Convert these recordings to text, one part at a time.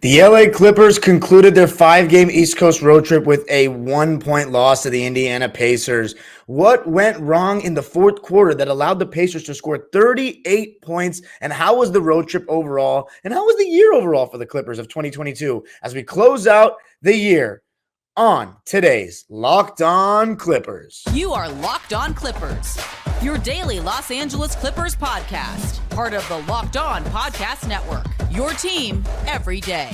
The LA Clippers concluded their 5-game East Coast road trip with a 1-point loss to the Indiana Pacers. What went wrong in the fourth quarter that allowed the Pacers to score 38 points? And how was the road trip overall? And how was the year overall for the Clippers of 2022 as we close out the year on today's Locked On Clippers? You are Locked On Clippers, your daily Los Angeles Clippers podcast, part of the Locked On Podcast Network, your team every day.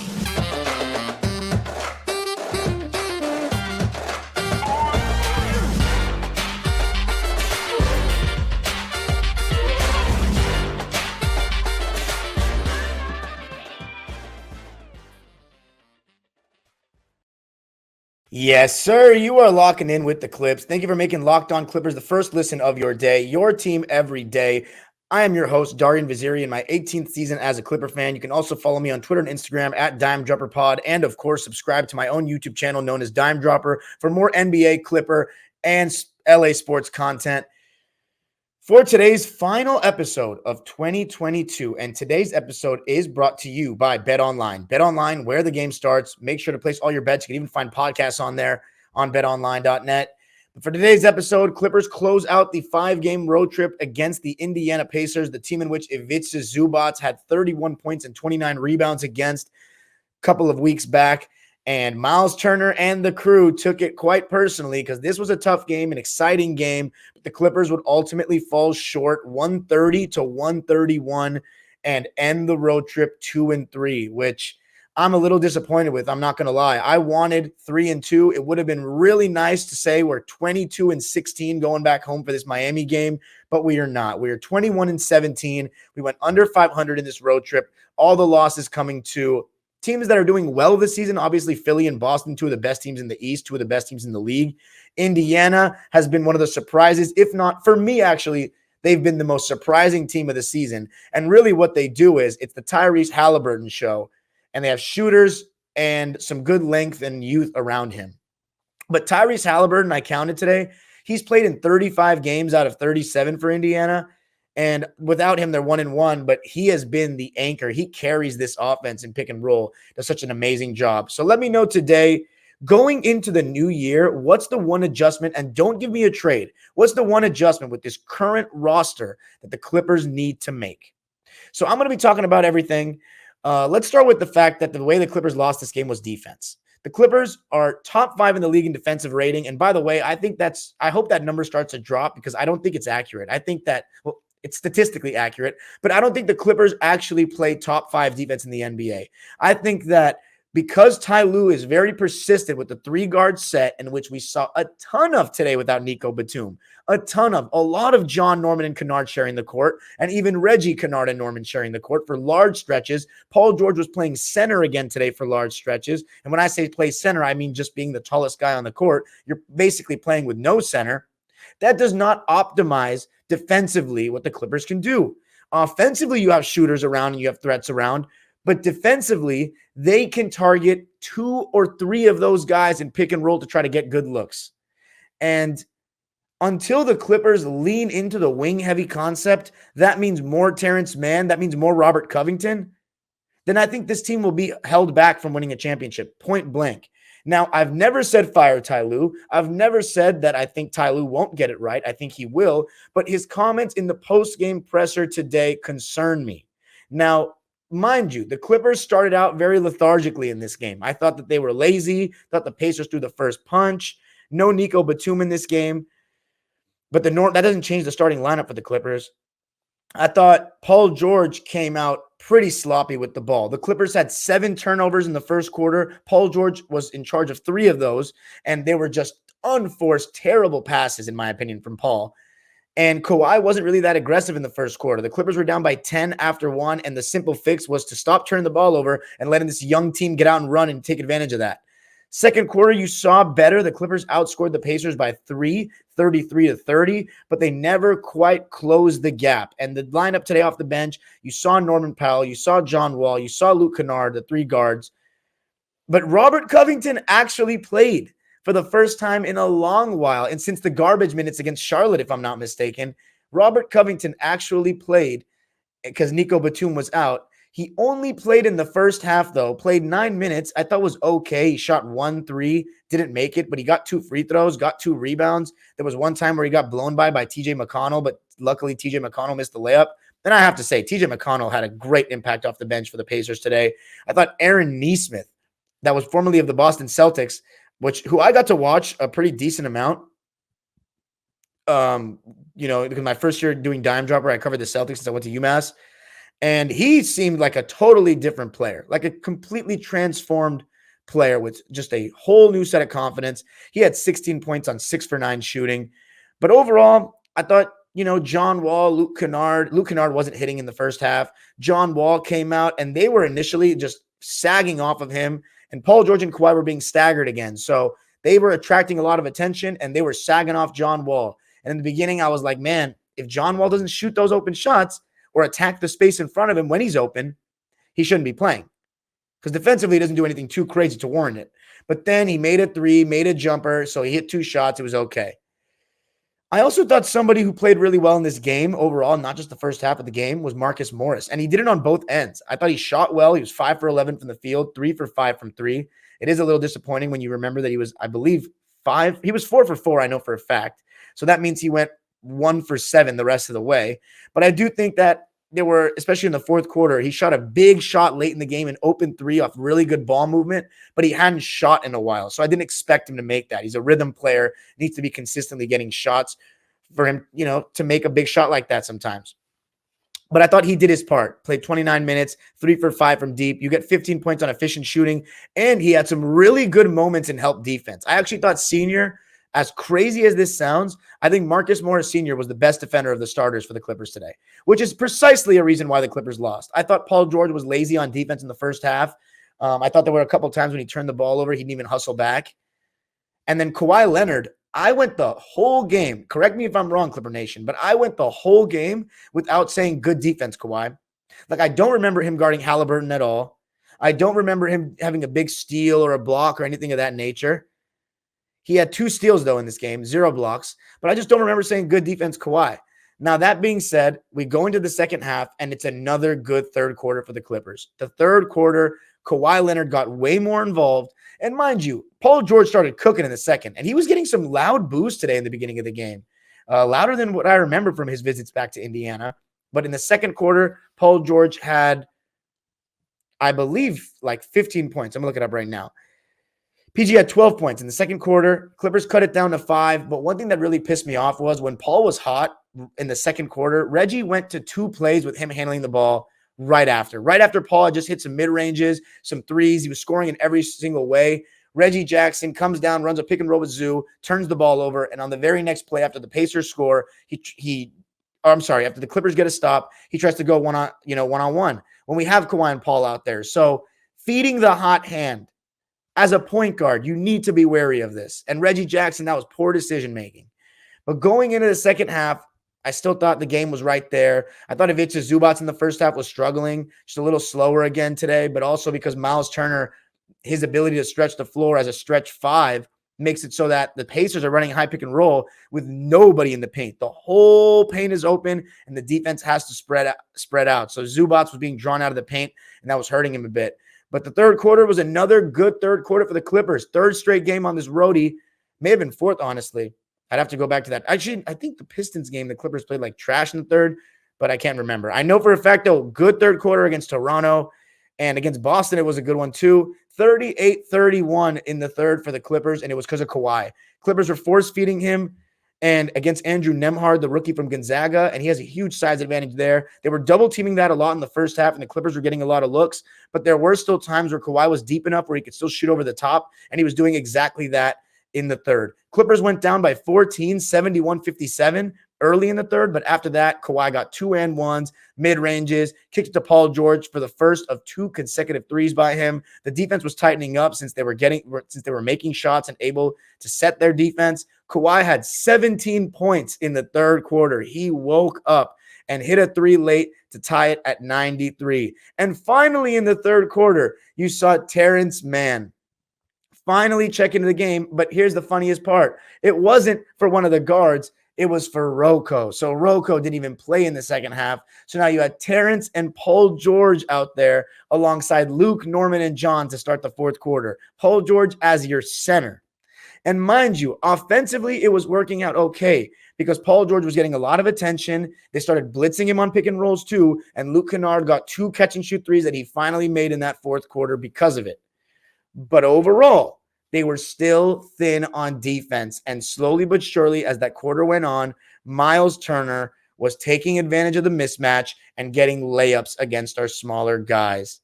Yes, sir. You are locking in with the Clips. Thank you for making Locked On Clippers the first listen of your day, your team every day. I am your host, Darian Vaziri, in my 18th season as a Clipper fan. You can also follow me on Twitter and Instagram at DimeDropperPod, and of course, subscribe to my own YouTube channel known as Dime Dropper for more NBA, Clipper, and LA sports content. For today's final episode of 2022, and today's episode is brought to you by BetOnline. BetOnline, where the game starts. Make sure to place all your bets. You can even find podcasts on there on betonline.net. But for today's episode, Clippers close out the 5-game road trip against the Indiana Pacers, the team in which Ivica Zubac had 31 points and 29 rebounds against a couple of weeks back. And Miles Turner and the crew took it quite personally because this was a tough game, an exciting game. But the Clippers would ultimately fall short 130-131 and end the road trip 2-3, which I'm a little disappointed with. I'm not going to lie. I wanted 3-2. It would have been really nice to say we're 22-16 going back home for this Miami game, but we are not. We are 21-17. We went under 500 in this road trip. All the losses coming to teams that are doing well this season. Obviously, Philly and Boston, two of the best teams in the East, two of the best teams in the league. Indiana has been one of the surprises, if not, for me, actually, they've been the most surprising team of the season. And really what they do is it's the Tyrese Halliburton show. And they have shooters and some good length and youth around him. But Tyrese Halliburton, I counted today, he's played in 35 games out of 37 for Indiana. And without him, they're 1-1, but he has been the anchor. He carries this offense in pick and roll, does such an amazing job. So let me know today, going into the new year, what's the one adjustment? And don't give me a trade. What's the one adjustment with this current roster that the Clippers need to make? So I'm going to be talking about everything. Let's start with the fact that the way the Clippers lost this game was defense. The Clippers are top 5 in the league in defensive rating. And by the way, I hope that number starts to drop because I don't think it's accurate. I think that, it's statistically accurate, but I don't think the Clippers actually play top 5 defense in the NBA. I think that because Ty Lue is very persistent with the 3-guard set, in which we saw a ton of today without Nico Batum, a lot of John, Norman, and Kennard sharing the court, and even Reggie, Kennard, and Norman sharing the court for large stretches. Paul George was playing center again today for large stretches. And when I say play center, I mean just being the tallest guy on the court. You're basically playing with no center. That does not optimize defensively what the Clippers can do. Offensively, you have shooters around and you have threats around, but defensively, they can target 2 or 3 of those guys in pick and roll to try to get good looks. And until the Clippers lean into the wing-heavy concept, that means more Terrence Mann, that means more Robert Covington, then I think this team will be held back from winning a championship, point blank. Now, I've never said fire Ty Lue. I've never said that I think Ty Lue won't get it right. I think he will. But his comments in the post-game presser today concern me. Now, mind you, the Clippers started out very lethargically in this game. I thought that they were lazy, thought the Pacers threw the first punch. No Nico Batum in this game. But that doesn't change the starting lineup for the Clippers. I thought Paul George came out pretty sloppy with the ball. The Clippers had 7 turnovers in the first quarter. Paul George was in charge of 3 of those, and they were just unforced, terrible passes, in my opinion, from Paul. And Kawhi wasn't really that aggressive in the first quarter. The Clippers were down by 10 after 1, and the simple fix was to stop turning the ball over and letting this young team get out and run and take advantage of that. Second quarter, you saw better. The Clippers outscored the Pacers by 3, 33-30, but they never quite closed the gap. And the lineup today off the bench, you saw Norman Powell, you saw John Wall, you saw Luke Kennard, the 3 guards. But Robert Covington actually played for the first time in a long while. And since the garbage minutes against Charlotte, if I'm not mistaken, Robert Covington actually played because Nico Batum was out. He only played in the first half, though, played 9 minutes. I thought was okay. He shot 1 3, didn't make it, but he got 2 free throws, got 2 rebounds. There was one time where he got blown by TJ McConnell, but luckily TJ McConnell missed the layup. Then I have to say, TJ McConnell had a great impact off the bench for the Pacers today. I thought Aaron Nesmith, that was formerly of the Boston Celtics, who I got to watch a pretty decent amount. Because my first year doing Dime Dropper, I covered the Celtics since I went to UMass. And he seemed like a totally different player, like a completely transformed player with just a whole new set of confidence. He had 16 points on 6 for 9 shooting. But overall, I thought, John Wall, Luke Kennard wasn't hitting in the first half. John Wall came out, and they were initially just sagging off of him. And Paul George and Kawhi were being staggered again. So they were attracting a lot of attention, and they were sagging off John Wall. And in the beginning, I was like, man, if John Wall doesn't shoot those open shots or attack the space in front of him when he's open, he shouldn't be playing. Because defensively, he doesn't do anything too crazy to warrant it. But then he made a 3, made a jumper, so he hit 2 shots. It was okay. I also thought somebody who played really well in this game overall, not just the first half of the game, was Marcus Morris. And he did it on both ends. I thought he shot well. He was 5 for 11 from the field, 3 for 5 from 3. It is a little disappointing when you remember that he was, I believe, 4 for 4, I know for a fact. So that means he went 1 for 7 the rest of the way. But I do think that there were, especially in the fourth quarter, he shot a big shot late in the game, an open 3 off really good ball movement, but he hadn't shot in a while. So I didn't expect him to make that. He's a rhythm player, needs to be consistently getting shots for him, to make a big shot like that sometimes. But I thought he did his part. Played 29 minutes, 3 for 5 from deep. You get 15 points on efficient shooting, and he had some really good moments in help defense. I actually thought Senior, as crazy as this sounds, I think Marcus Morris Sr. was the best defender of the starters for the Clippers today, which is precisely a reason why the Clippers lost. I thought Paul George was lazy on defense in the first half. I thought there were a couple of times when he turned the ball over, he didn't even hustle back. And then Kawhi Leonard, I went the whole game, correct me if I'm wrong, Clipper Nation, but I went the whole game without saying good defense, Kawhi. Like, I don't remember him guarding Halliburton at all. I don't remember him having a big steal or a block or anything of that nature. He had 2 steals, though, in this game, 0 blocks. But I just don't remember saying good defense, Kawhi. Now, that being said, we go into the second half, and it's another good third quarter for the Clippers. The third quarter, Kawhi Leonard got way more involved. And mind you, Paul George started cooking in the second, and he was getting some loud boos today in the beginning of the game, louder than what I remember from his visits back to Indiana. But in the second quarter, Paul George had, I believe, like 15 points. I'm going to look it up right now. PG had 12 points in the second quarter. Clippers cut it down to 5. But one thing that really pissed me off was when Paul was hot in the second quarter, Reggie went to 2 plays with him handling the ball right after. Right after Paul had just hit some mid-ranges, some threes. He was scoring in every single way. Reggie Jackson comes down, runs a pick and roll with Zoo, turns the ball over, and on the very next play after the Pacers score, after the Clippers get a stop, he tries to go one-on-one when we have Kawhi and Paul out there. So feeding the hot hand. As a point guard, you need to be wary of this. And Reggie Jackson, that was poor decision-making. But going into the second half, I still thought the game was right there. I thought Ivica Zubac in the first half was struggling, just a little slower again today, but also because Miles Turner, his ability to stretch the floor as a stretch 5 makes it so that the Pacers are running high pick and roll with nobody in the paint. The whole paint is open, and the defense has to spread out. So Zubac was being drawn out of the paint, and that was hurting him a bit. But the third quarter was another good third quarter for the Clippers. 3rd straight game on this roadie. May have been 4th, honestly. I'd have to go back to that. Actually, I think the Pistons game, the Clippers played like trash in the 3rd, but I can't remember. I know for a fact, though, good 3rd quarter against Toronto, and against Boston, it was a good one, too. 38-31 in the 3rd for the Clippers, and it was because of Kawhi. Clippers were force-feeding him, and against Andrew Nembhard, the rookie from Gonzaga, and he has a huge size advantage there. They were double-teaming that a lot in the first half, and the Clippers were getting a lot of looks, but there were still times where Kawhi was deep enough where he could still shoot over the top, and he was doing exactly that in the 3rd. Clippers went down by 14, 71-57 early in the 3rd, but after that, Kawhi got 2-and-1s, mid-ranges, kicked it to Paul George for the first of 2 consecutive threes by him. The defense was tightening up since they were making shots and able to set their defense. Kawhi had 17 points in the 3rd quarter. He woke up and hit a 3 late to tie it at 93. And finally in the 3rd quarter, you saw Terrence Mann finally check into the game. But here's the funniest part. It wasn't for one of the guards. It was for Rocco. So Rocco didn't even play in the second half. So now you had Terrence and Paul George out there alongside Luke, Norman, and John to start the fourth quarter. Paul George as your center. And mind you, offensively, it was working out okay because Paul George was getting a lot of attention. They started blitzing him on pick and rolls too. And Luke Kennard got 2 catch and shoot threes that he finally made in that fourth quarter because of it. But overall, they were still thin on defense. And slowly but surely, as that quarter went on, Miles Turner was taking advantage of the mismatch and getting layups against our smaller guys.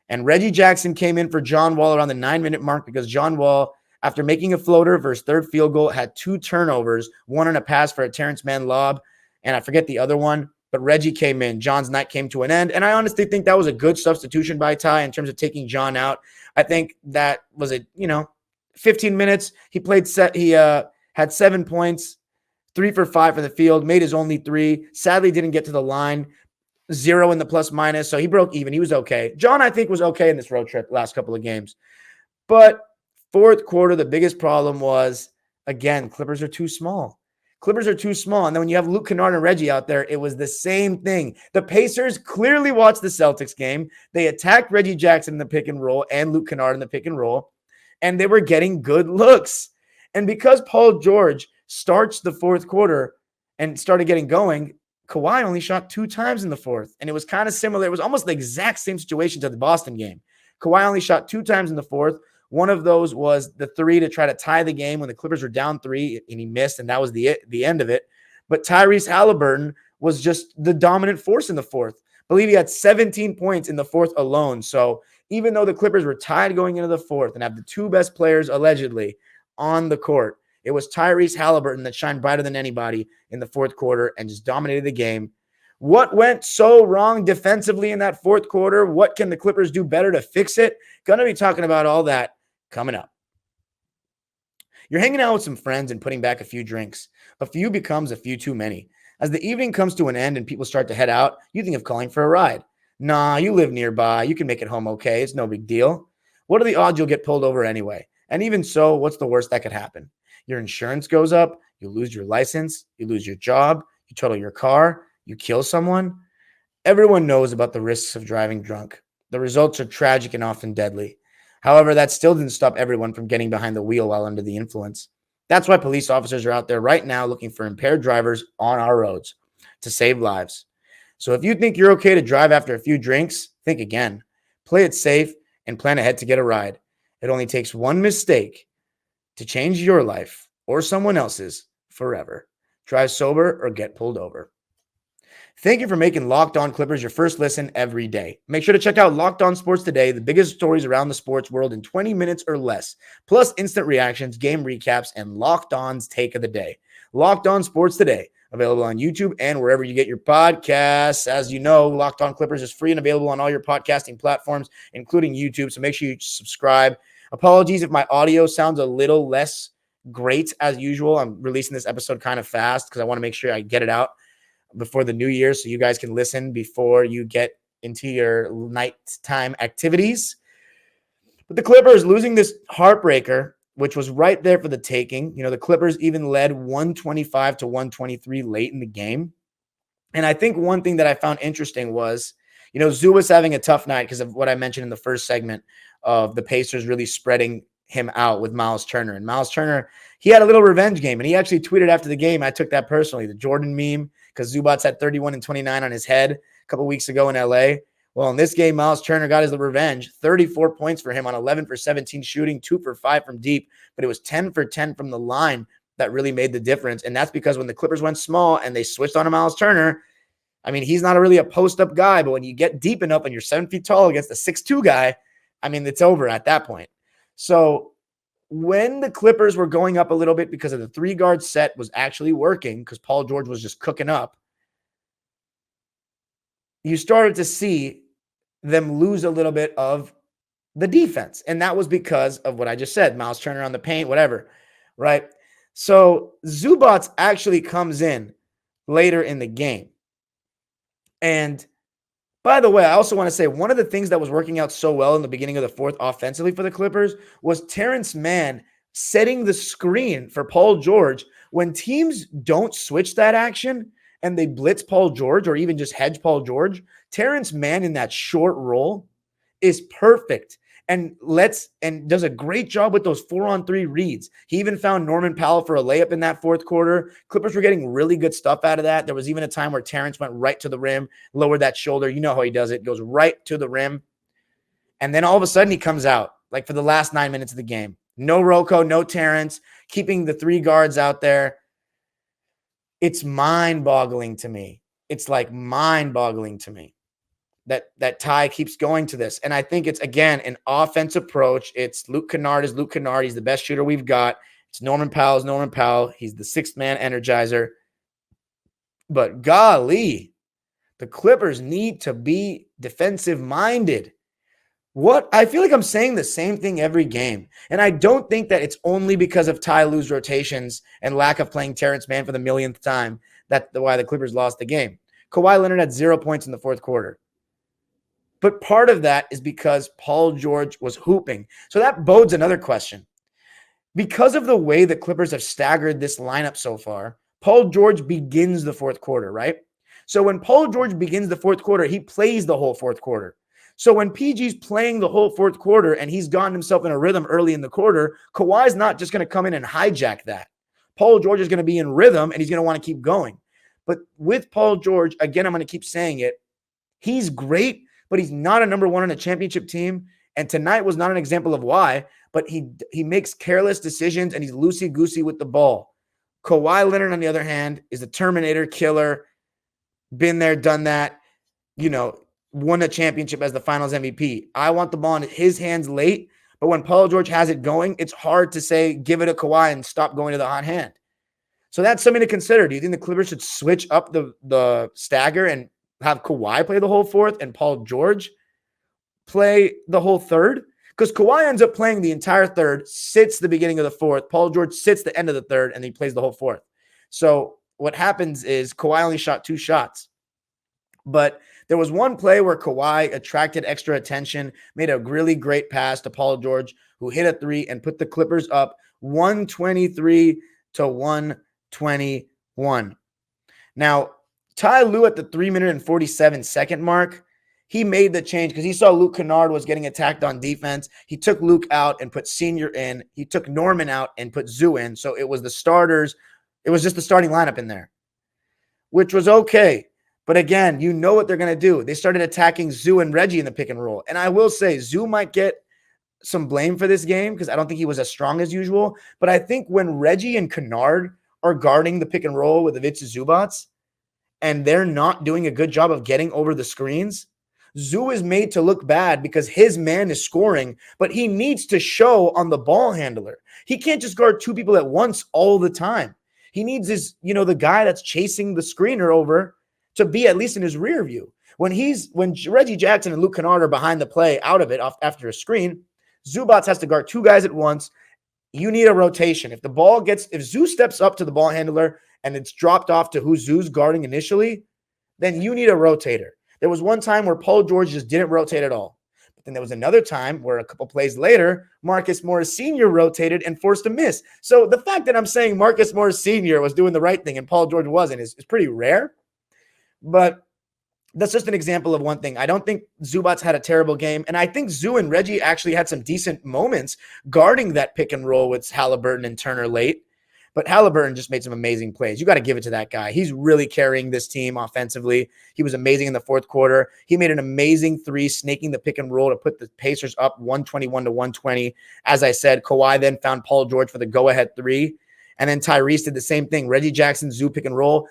And Reggie Jackson came in for John Wall around the 9-minute mark because John Wall, after making a floater for his third field goal, had 2 turnovers, one on a pass for a Terrence Mann lob, and I forget the other one. But Reggie came in. John's night came to an end. And I honestly think that was a good substitution by Ty in terms of taking John out. I think that was 15 minutes. He played he had 7 points, 3 for 5 for the field, made his only 3. Sadly, didn't get to the line. 0 in the plus minus. So he broke even. He was okay. John, I think, was okay in this road trip last couple of games. But fourth quarter, the biggest problem was, again, Clippers are too small. Clippers are too small. And then when you have Luke Kennard and Reggie out there, it was the same thing. The Pacers clearly watched the Celtics game. They attacked Reggie Jackson in the pick and roll and Luke Kennard in the pick and roll, and they were getting good looks. And because Paul George starts the fourth quarter and started getting going, Kawhi only shot 2 times in the fourth. And it was kind of similar. It was almost the exact same situation to the Boston game. Kawhi only shot 2 times in the fourth. One of those was the 3 to try to tie the game when the Clippers were down 3, and he missed, and that was the end of it. But Tyrese Halliburton was just the dominant force in the fourth. I believe he had 17 points in the fourth alone. So even though the Clippers were tied going into the fourth and have the 2 best players allegedly on the court, it was Tyrese Halliburton that shined brighter than anybody in the fourth quarter and just dominated the game. What went so wrong defensively in that fourth quarter? What can the Clippers do better to fix it? Going to be talking about all that coming up. You're hanging out with some friends and putting back a few drinks. A few becomes a few too many. As the evening comes to an end and people start to head out, you think of calling for a ride. Nah, you live nearby. You can make it home okay. It's no big deal. What are the odds you'll get pulled over anyway? And even so, what's the worst that could happen? Your insurance goes up, you lose your license, you lose your job, you total your car, you kill someone. Everyone knows about the risks of driving drunk. The results are tragic and often deadly. However, that still didn't stop everyone from getting behind the wheel while under the influence. That's why police officers are out there right now looking for impaired drivers on our roads to save lives. So if you think you're okay to drive after a few drinks, think again. Play it safe and plan ahead to get a ride. It only takes one mistake to change your life or someone else's forever. Drive sober or get pulled over. Thank you for making Locked On Clippers your first listen every day. Make sure to check out Locked On Sports Today, the biggest stories around the sports world in 20 minutes or less, plus instant reactions, game recaps, and Locked On's take of the day. Locked On Sports Today, available on YouTube and wherever you get your podcasts. As you know, Locked On Clippers is free and available on all your podcasting platforms, including YouTube, so make sure you subscribe. Apologies if my audio sounds a little less great as usual. I'm releasing this episode kind of fast because I want to make sure I get it out before the new year so you guys can listen before you get into your nighttime activities. But the Clippers losing this heartbreaker, which was right there for the taking. The Clippers even led 125-123 late in the game. And I think one thing that I found interesting was, Zuba's having a tough night because of what I mentioned in the first segment of the Pacers really spreading him out with Miles Turner. And Miles Turner, he had a little revenge game, and he actually tweeted after the game. I took that personally, the Jordan meme, because Zubats had 31 and 29 on his head a couple weeks ago in LA. Well, in this game, Miles Turner got his revenge. 34 points for him on 11 for 17 shooting, 2 for 5 from deep, but it was 10 for 10 from the line that really made the difference. And that's because when the Clippers went small and they switched on to Miles Turner, he's not really a post-up guy, but when you get deep enough and you're 7 feet tall against a 6'2 guy, it's over at that point. So when the Clippers were going up a little bit because of the 3-guard set was actually working because Paul George was just cooking up, you started to see them lose a little bit of the defense. And that was because of what I just said, Miles Turner on the paint, whatever, right? So Zubats actually comes in later in the game. And by the way, I also want to say one of the things that was working out so well in the beginning of the fourth offensively for the Clippers was Terrence Mann setting the screen for Paul George When teams don't switch that action and they blitz Paul George or even just hedge Paul George, Terrence Mann in that short roll is perfect and does a great job with those 4-on-3 reads. He even found Norman Powell for a layup in that fourth quarter. Clippers were getting really good stuff out of that. There was even a time where Terrence went right to the rim, lowered that shoulder. You know how he does it. Goes right to the rim. And then all of a sudden he comes out like for the last 9 minutes of the game. No Rocco, no Terrence, keeping the 3 guards out there. It's mind-boggling to me. It's like mind-boggling to me that Ty keeps going to this. And I think it's, again, an offense approach. It's Luke Kennard is Luke Kennard. He's the best shooter we've got. It's Norman Powell is Norman Powell. He's the sixth man energizer. But golly, the Clippers need to be defensive-minded. What? I feel like I'm saying the same thing every game. And I don't think that it's only because of Ty Lue's rotations and lack of playing Terrence Mann for the millionth time that's why the Clippers lost the game. Kawhi Leonard had 0 points in the fourth quarter. But part of that is because Paul George was hooping. So that bodes another question. Because of the way the Clippers have staggered this lineup so far, Paul George begins the fourth quarter, right? So when Paul George begins the fourth quarter, he plays the whole fourth quarter. So when PG's playing the whole fourth quarter and he's gotten himself in a rhythm early in the quarter, Kawhi's not just going to come in and hijack that. Paul George is going to be in rhythm and he's going to want to keep going. But with Paul George, again, I'm going to keep saying it, he's great, but he's not a number one on a championship team. And tonight was not an example of why, but he makes careless decisions and he's loosey-goosey with the ball. Kawhi Leonard, on the other hand, is a Terminator killer. Been there, done that, won a championship as the finals MVP. I want the ball in his hands late, but when Paul George has it going, it's hard to say, give it to Kawhi and stop going to the hot hand. So that's something to consider. Do you think the Clippers should switch up the stagger and have Kawhi play the whole fourth and Paul George play the whole third? Because Kawhi ends up playing the entire third, sits the beginning of the fourth. Paul George sits the end of the third, and he plays the whole fourth. So what happens is Kawhi only shot 2 shots. But there was one play where Kawhi attracted extra attention, made a really great pass to Paul George, who hit a 3 and put the Clippers up 123 to 121. Now, Ty Lue at the 3-minute and 47-second mark, he made the change because he saw Luke Kennard was getting attacked on defense. He took Luke out and put Senior in. He took Norman out and put Zoo in. So it was the starters. It was just the starting lineup in there, which was okay. But again, you know what they're going to do. They started attacking Zoo and Reggie in the pick and roll. And I will say Zoo might get some blame for this game because I don't think he was as strong as usual. But I think when Reggie and Kennard are guarding the pick and roll with the Ivica Zubats and they're not doing a good job of getting over the screens, Zoo is made to look bad because his man is scoring, but he needs to show on the ball handler. He can't just guard 2 people at once all the time. He needs his, the guy that's chasing the screener over to be at least in his rear view. When Reggie Jackson and Luke Kennard are behind the play out of it after a screen, Zubats has to guard 2 guys at once. You need a rotation. If Zoo steps up to the ball handler and it's dropped off to who Zoo's guarding initially, then you need a rotator. There was one time where Paul George just didn't rotate at all. But then there was another time where a couple plays later, Marcus Morris Sr. rotated and forced a miss. So the fact that I'm saying Marcus Morris Sr. was doing the right thing and Paul George wasn't is pretty rare. But that's just an example of one thing. I don't think Zubats had a terrible game. And I think Zoo and Reggie actually had some decent moments guarding that pick and roll with Halliburton and Turner late. But Halliburton just made some amazing plays. You got to give it to that guy. He's really carrying this team offensively. He was amazing in the fourth quarter. He made an amazing 3, snaking the pick and roll to put the Pacers up 121 to 120. As I said, Kawhi then found Paul George for the go-ahead 3. And then Tyrese did the same thing. Reggie Jackson, Zoo pick and roll.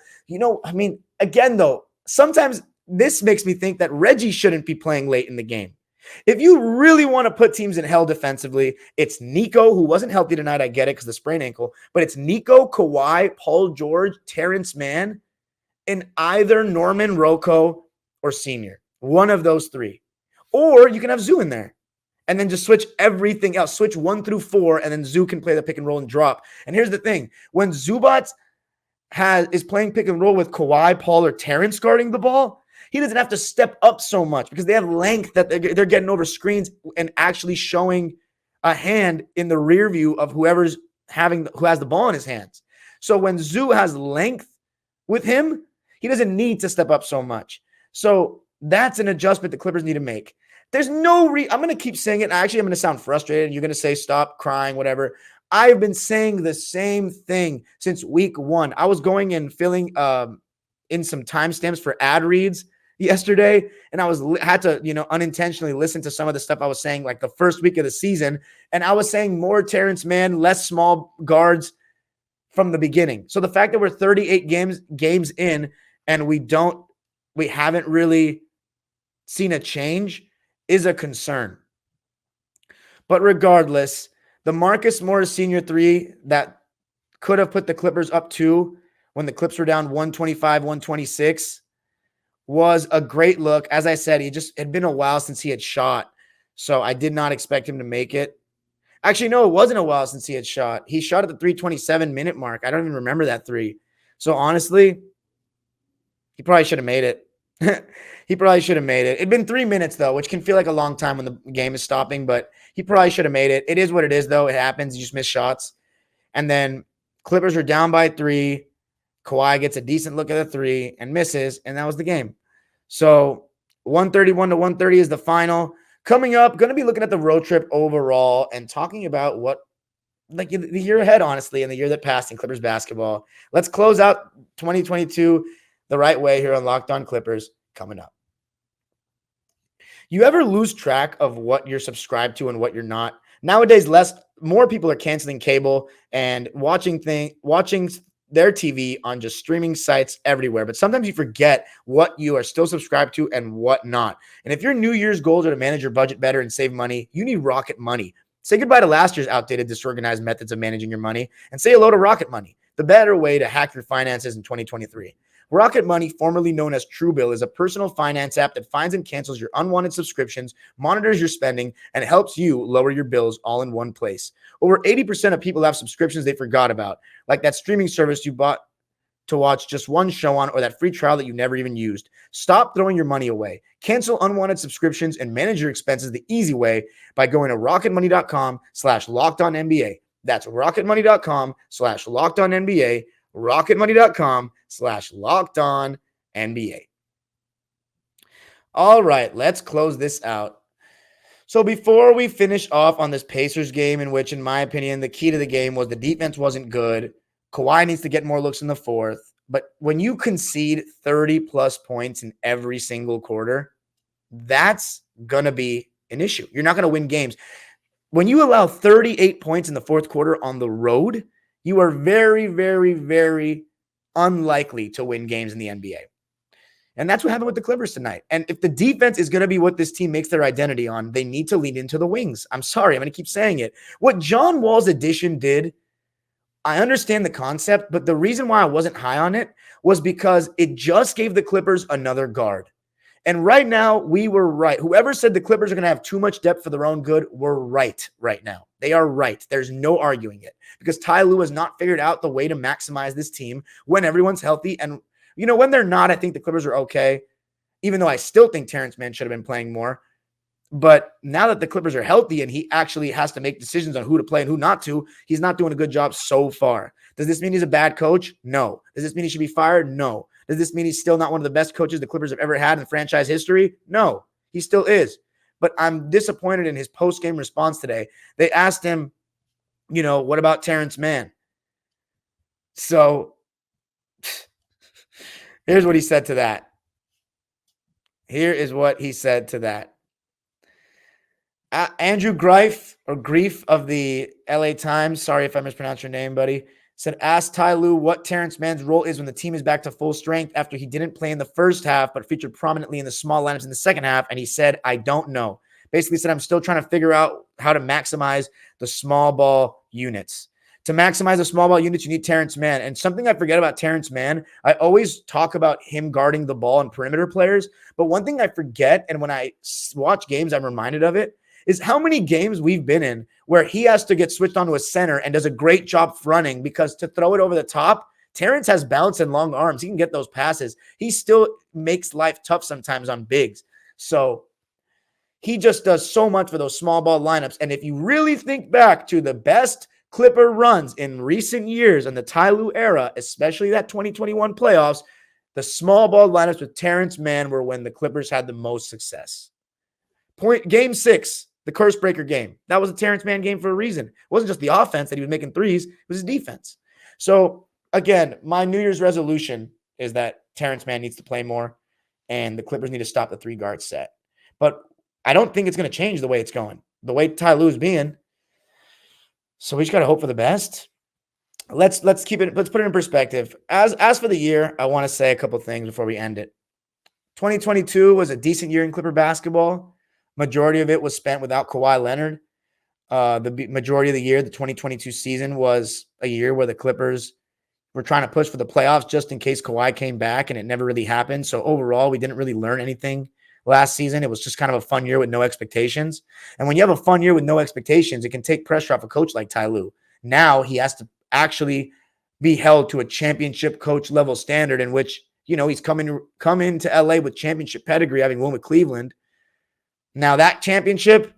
Again, though, sometimes this makes me think that Reggie shouldn't be playing late in the game. If you really want to put teams in hell defensively, it's Nico, who wasn't healthy tonight. I get it because the sprained ankle. But it's Nico, Kawhi, Paul George, Terrence Mann, and either Norman, Rocco, or Senior. One of those 3. Or you can have Zoo in there. And then just switch everything else. Switch 1 through 4, and then Zoo can play the pick and roll and drop. And here's the thing. When Zubats is playing pick and roll with Kawhi, Paul, or Terrence guarding the ball, he doesn't have to step up so much because they have length that they're getting over screens and actually showing a hand in the rear view of who has the ball in his hands. So when Zoo has length with him, he doesn't need to step up so much. So that's an adjustment the Clippers need to make. There's no I'm going to keep saying it. Actually, I'm going to sound frustrated. And you're going to say, stop crying, whatever. I've been saying the same thing since week 1. I was going and filling in some timestamps for ad reads yesterday, and I had to unintentionally listen to some of the stuff I was saying like the first week of the season, and I was saying more Terrence Mann, less small guards from the beginning. So the fact that we're 38 games in and we haven't really seen a change is a concern. But regardless, the Marcus Morris Sr. 3 that could have put the Clippers up 2 when the Clips were down 125, 126 was a great look. As I said, it had been a while since he had shot, so I did not expect him to make it. Actually, no, it wasn't a while since he had shot. He shot at the 3:27-minute mark. I don't even remember that 3. So honestly, he probably should have made it. He probably should have made it. It'd been 3 minutes, though, which can feel like a long time when the game is stopping, but he probably should have made it. It is what it is, though. It happens. You just miss shots. And then Clippers are down by 3. Kawhi gets a decent look at the 3 and misses, and that was the game. So 131 to 130 is the final. Coming up, going to be looking at the road trip overall and talking about the year ahead, honestly, and the year that passed in Clippers basketball. Let's close out 2022 the right way here on Locked On Clippers coming up. You ever lose track of what you're subscribed to and what you're not? Nowadays, more people are canceling cable and watching their TV on just streaming sites everywhere. But sometimes you forget what you are still subscribed to and what not. And if your New Year's goals are to manage your budget better and save money, you need Rocket Money. Say goodbye to last year's outdated, disorganized methods of managing your money and say hello to Rocket Money, the better way to hack your finances in 2023. Rocket Money, formerly known as Truebill, is a personal finance app that finds and cancels your unwanted subscriptions, monitors your spending, and helps you lower your bills all in one place. Over 80% of people have subscriptions they forgot about, like that streaming service you bought to watch just one show on or that free trial that you never even used. Stop throwing your money away. Cancel unwanted subscriptions and manage your expenses the easy way by going to rocketmoney.com/lockedonnba. That's rocketmoney.com/lockedonnba. rocketmoney.com/lockedonnba. All right, let's close this out. So before we finish off on this Pacers game, in which, in my opinion, the key to the game was the defense wasn't good. Kawhi needs to get more looks in the fourth. But when you concede 30-plus points in every single quarter, that's going to be an issue. You're not going to win games. When you allow 38 points in the fourth quarter on the road, you are very, very, very unlikely to win games in the NBA. And that's what happened with the Clippers tonight. And if the defense is going to be what this team makes their identity on, they need to lean into the wings. I'm sorry, I'm going to keep saying it. What John Wall's addition did, I understand the concept, but the reason why I wasn't high on it was because it just gave the Clippers another guard. And right now, we were right. Whoever said the Clippers are going to have too much depth for their own good, we're right now. They are right. There's no arguing it because Ty Lue has not figured out the way to maximize this team when everyone's healthy. And, when they're not, I think the Clippers are okay, even though I still think Terrence Mann should have been playing more. But now that the Clippers are healthy and he actually has to make decisions on who to play and who not to, he's not doing a good job so far. Does this mean he's a bad coach? No. Does this mean he should be fired? No. Does this mean he's still not one of the best coaches the Clippers have ever had in franchise history? No, he still is. But I'm disappointed in his post-game response today. They asked him, what about Terrence Mann? So here's what he said to that. Here is what he said to that. Andrew Greif of the LA Times, sorry if I mispronounced your name, buddy, said, ask Ty Lue what Terrence Mann's role is when the team is back to full strength after he didn't play in the first half, but featured prominently in the small lineups in the second half. And he said, I don't know. Basically said, I'm still trying to figure out how to maximize the small ball units. To maximize the small ball units, you need Terrence Mann. And something I forget about Terrence Mann, I always talk about him guarding the ball and perimeter players. But one thing I forget, and when I watch games, I'm reminded of it, is how many games we've been in where he has to get switched onto a center and does a great job fronting because to throw it over the top, Terrence has bounce and long arms. He can get those passes. He still makes life tough sometimes on bigs. So he just does so much for those small ball lineups. And if you really think back to the best Clipper runs in recent years in the Ty Lue era, especially that 2021 playoffs, the small ball lineups with Terrence Mann were when the Clippers had the most success. Game 6, the curse breaker game. That was a Terrence Mann game for a reason. It wasn't just the offense that he was making threes, it was his defense. So again, my New Year's resolution is that Terrence Mann needs to play more and the Clippers need to stop the 3-guard set. But I don't think it's going to change the way it's going, the way Ty Lue is being. So we just got to hope for the best. Let's put it in perspective. As for the year, I want to say a couple things before we end it. 2022 was a decent year in Clipper basketball. Majority of it was spent without Kawhi Leonard. The majority of the year, the 2022 season, was a year where the Clippers were trying to push for the playoffs just in case Kawhi came back, and it never really happened. So overall, we didn't really learn anything last season. It was just kind of a fun year with no expectations. And when you have a fun year with no expectations, it can take pressure off a coach like Ty Lue. Now he has to actually be held to a championship coach level standard in which, he's come into LA with championship pedigree, having won with Cleveland. Now that championship,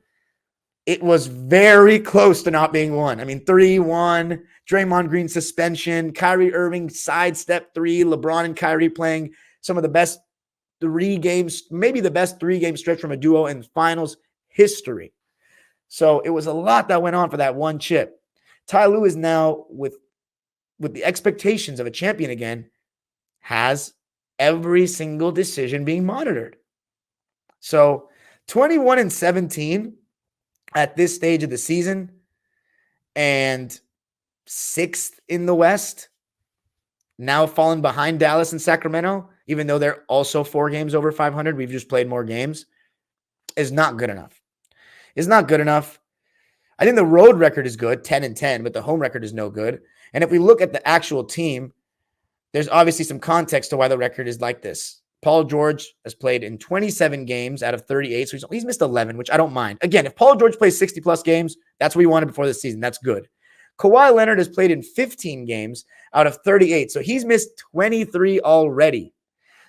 it was very close to not being won. 3-1, Draymond Green suspension, Kyrie Irving sidestep 3, LeBron and Kyrie playing some of the best 3 games, maybe the best 3-game stretch from a duo in finals history. So it was a lot that went on for that one chip. Ty Lue is now, with the expectations of a champion again, has every single decision being monitored. So 21-17 at this stage of the season and 6th in the West, now falling behind Dallas and Sacramento, even though they're also 4 games over 500. We've just played more games, is not good enough. It's not good enough. I think the road record is good, 10-10, but the home record is no good. And if we look at the actual team, there's obviously some context to why the record is like this. Paul George has played in 27 games out of 38, so he's missed 11, which I don't mind. Again, if Paul George plays 60-plus games, that's what we wanted before the season. That's good. Kawhi Leonard has played in 15 games out of 38, so he's missed 23 already.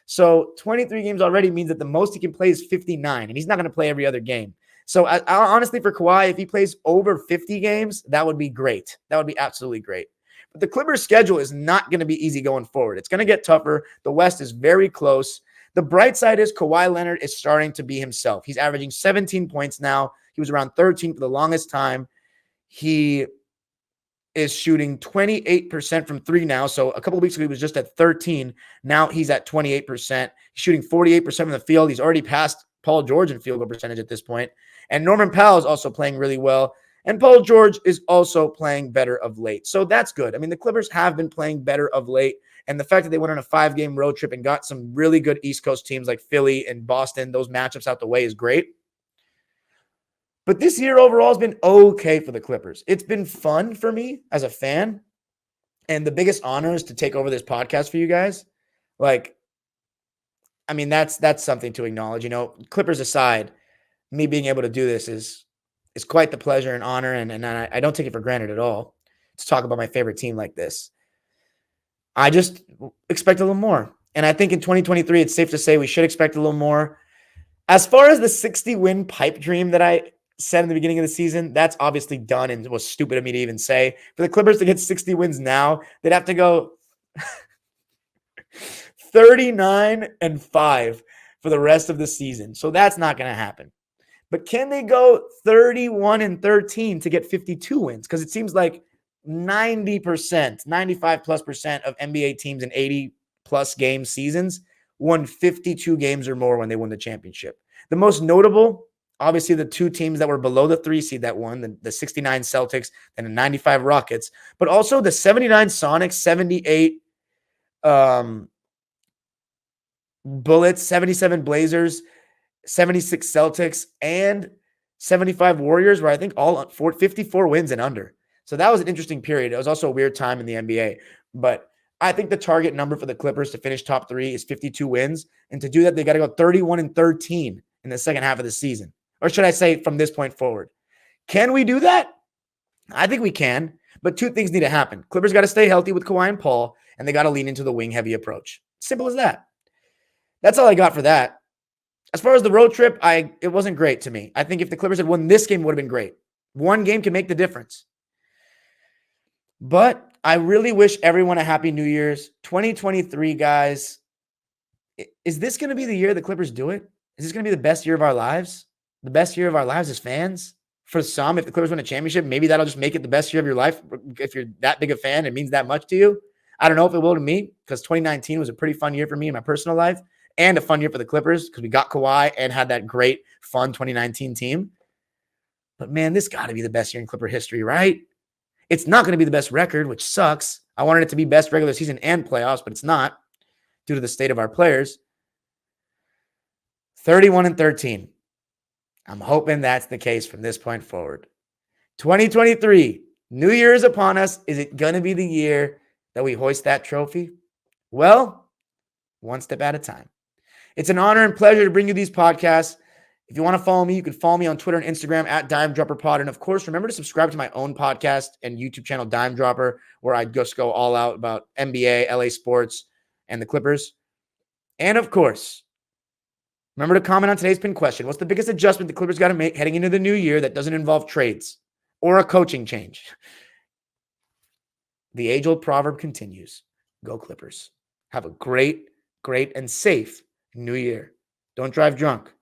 So 23 games already means that the most he can play is 59, and he's not going to play every other game. So honestly, for Kawhi, if he plays over 50 games, that would be great. That would be absolutely great. But the Clippers' schedule is not going to be easy going forward. It's going to get tougher. The West is very close. The bright side is Kawhi Leonard is starting to be himself. He's averaging 17 points now. He was around 13 for the longest time. He is shooting 28% from 3 now. So a couple of weeks ago, he was just at 13. Now he's at 28%. He's shooting 48% from the field. He's already passed Paul George in field goal percentage at this point. And Norman Powell is also playing really well. And Paul George is also playing better of late. So that's good. The Clippers have been playing better of late. And the fact that they went on a 5-game road trip and got some really good East Coast teams like Philly and Boston, those matchups out the way, is great. But this year overall has been okay for the Clippers. It's been fun for me as a fan. And the biggest honor is to take over this podcast for you guys. That's something to acknowledge. Clippers aside, me being able to do this is quite the pleasure and honor, and I don't take it for granted at all to talk about my favorite team like this. I just expect a little more. And I think in 2023, it's safe to say we should expect a little more. As far as the 60-win pipe dream that I said in the beginning of the season, that's obviously done and was stupid of me to even say. For the Clippers to get 60 wins now, they'd have to go 39-5 for the rest of the season. So that's not going to happen. But can they go 31-13 to get 52 wins? Because it seems like 90%, 95+% of NBA teams in 80+ game seasons won 52 games or more when they won the championship. The most notable, obviously, the 2 teams that were below the 3 seed that won, the 69 Celtics and the 95 Rockets, but also the 79 Sonics, 78 Bullets, 77 Blazers, 76 Celtics, and 75 Warriors, where I think all 54 wins and under. So that was an interesting period. It was also a weird time in the NBA. But I think the target number for the Clippers to finish top 3 is 52 wins. And to do that, they got to go 31-13 in the second half of the season. Or should I say from this point forward? Can we do that? I think we can. But 2 things need to happen. Clippers got to stay healthy with Kawhi and Paul, and they got to lean into the wing-heavy approach. Simple as that. That's all I got for that. As far as the road trip, it wasn't great to me. I think if the Clippers had won this game, it would have been great. 1 game can make the difference. But I really wish everyone a happy New Year's. 2023, guys. Is this going to be the year the Clippers do it? Is this going to be the best year of our lives? The best year of our lives as fans? For some, if the Clippers win a championship, maybe that'll just make it the best year of your life. If you're that big a fan, it means that much to you. I don't know if it will to me, because 2019 was a pretty fun year for me in my personal life and a fun year for the Clippers because we got Kawhi and had that great, fun 2019 team. But man, this got to be the best year in Clipper history, right? It's not going to be the best record, which sucks. I wanted it to be best regular season and playoffs, but it's not due to the state of our players. 31-13. I'm hoping that's the case from this point forward. 2023, New Year is upon us. Is it going to be the year that we hoist that trophy? Well, one step at a time. It's an honor and pleasure to bring you these podcasts. If you want to follow me, you can follow me on Twitter and Instagram at DimeDropperPod. And of course, remember to subscribe to my own podcast and YouTube channel, Dime Dropper, where I just go all out about NBA, LA sports, and the Clippers. And of course, remember to comment on today's pinned question. What's the biggest adjustment the Clippers got to make heading into the new year that doesn't involve trades or a coaching change? The age-old proverb continues. Go Clippers. Have a great, and safe new year. Don't drive drunk.